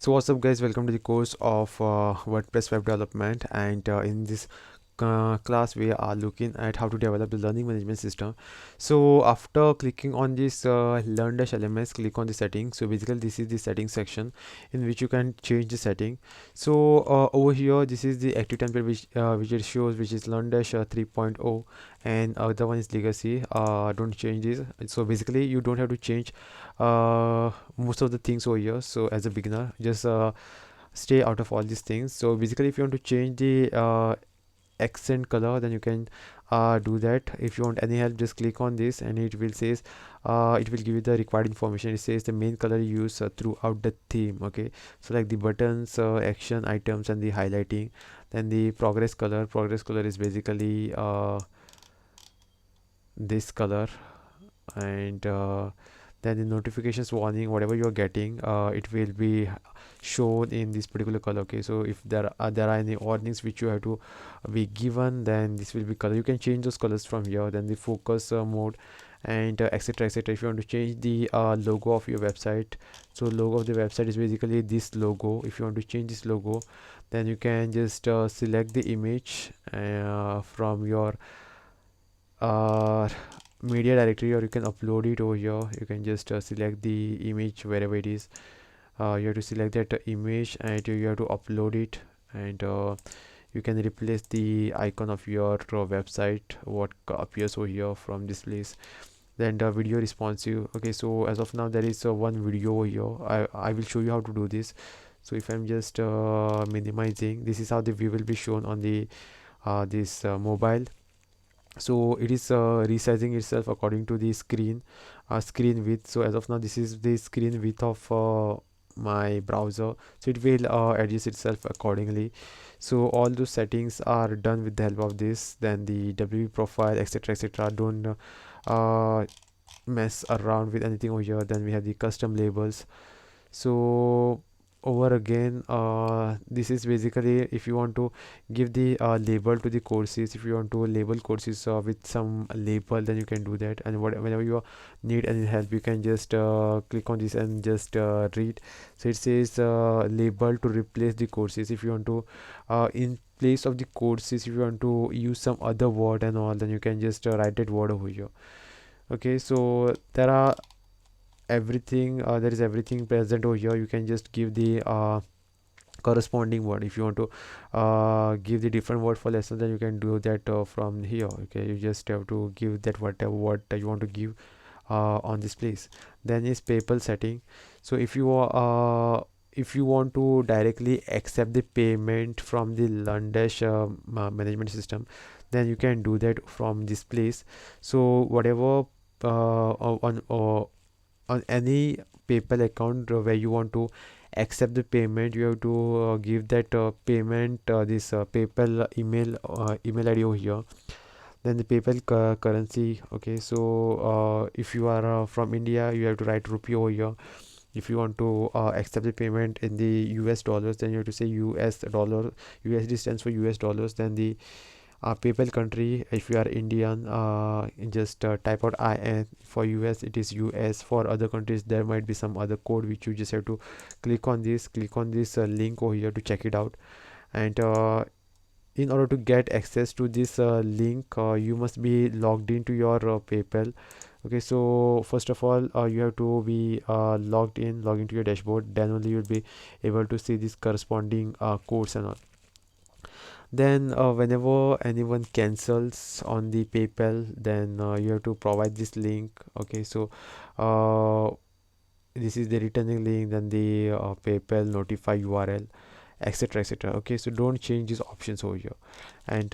So what's up guys, welcome to the course of WordPress web development, and in this class we are looking at how to develop the learning management system. So after clicking on this learn-lms, click on the settings. So basically this is the settings section in which you can change the setting. So over here this is the active template which it shows, which is learn-3.0, and other one is legacy. Don't change this. So basically you don't have to change most of the things over here. So as a beginner, just stay out of all these things. So basically if you want to change the accent color, then you can do that. If you want any help, just click on this and it will says it will give you the required information. It says the main color used throughout the theme. Okay, so like the buttons, action items, and the highlighting. Then the progress color is basically this color. And then the notifications warning, whatever you're getting, it will be shown in this particular color. Okay, so if there are any warnings which you have to be given, then this will be color. You can change those colors from here. Then the focus mode, and etc etc. If you want to change the logo of your website, so logo of the website is basically this logo. If you want to change this logo, then you can just select the image from your uh, media directory, or you can upload it over here. You can just select the image wherever it is. You have to select that image and you have to upload it, and you can replace the icon of your website what appears over here from this place. Then the video responsive. Okay, so as of now there is one video over here. I will show you how to do this. So if I'm just minimizing, this is how the view will be shown on the this mobile. So it is resizing itself according to the screen width. So as of now this is the screen width of my browser, so it will adjust itself accordingly. So all those settings are done with the help of this. Then the WP profile, etc etc. Don't mess around with anything over here. Then we have the custom labels. So over again, this is basically if you want to give the label to the courses. If you want to label courses with some label, then you can do that. And whenever you need any help, you can just click on this and just read. So it says label to replace the courses. If you want to in place of the courses, if you want to use some other word and all, then you can just write that word over here. Okay, so there is everything present over here. You can just give the corresponding word. If you want to give the different word for lesson, then you can do that from here. Okay, you just have to give that whatever word that you want to give on this place. Then is PayPal setting. So if you want to directly accept the payment from the Lundash management system, then you can do that from this place. So whatever on any PayPal account where you want to accept the payment, you have to give that payment this PayPal email ID over here. Then the PayPal currency. Okay, so if you are from India, you have to write rupee over here. If you want to accept the payment in the US dollars, then you have to say US dollar. USD stands for US dollars. Then the PayPal country, if you are Indian, just type out IN. For US it is US. For other countries there might be some other code which you just have to click on this link over here to check it out. And in order to get access to this link, you must be logged into your PayPal. Okay, so first of all you have to be log into your dashboard. Then only you'll be able to see this corresponding codes and all. Then whenever anyone cancels on the PayPal, then you have to provide this link. Okay, so uh, this is the returning link, then the PayPal notify URL, etc etc. Okay, so don't change these options over here. And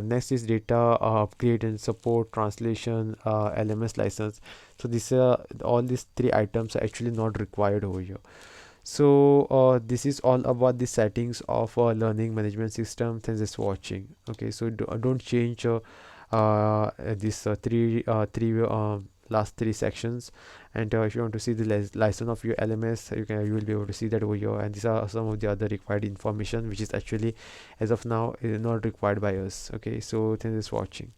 next is data upgrade and support, translation, LMS license. So this all these three items are actually not required over here. So this is all about the settings of a learning management system. Thanks for watching. Okay, so don't change this last three sections. And if you want to see the license of your LMS, you will be able to see that over here. And these are some of the other required information which is actually as of now is not required by us. Okay, so thanks for watching.